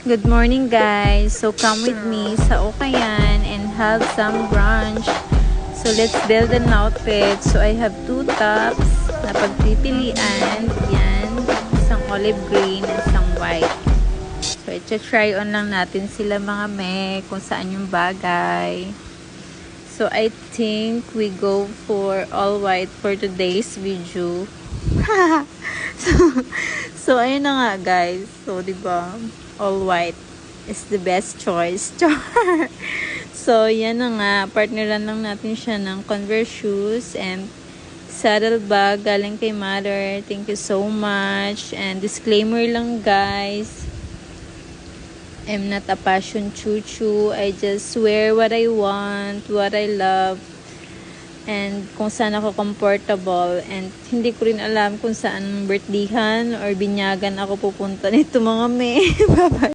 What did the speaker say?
Good morning guys. So come with me sa Okayan and have some brunch. So let's build an outfit. So I have two tops na pagpipilian. Yan. Isang olive green at isang white. So i-try on lang natin sila mga me kung saan yung bagay. So I think we go for all white for today's video. so ayun na nga guys. So diba, all white is the best choice. So yan na nga, partneran lang natin siya ng Converse shoes and saddle bag galing kay Mother. Thank you so much. And disclaimer lang guys, I'm not a fashion chuchu. I just wear what I want, what I love, and kung saan ako comfortable. And hindi ko rin alam kung saan birthdayhan or binyagan ako pupunta nito mga me. Bye-bye.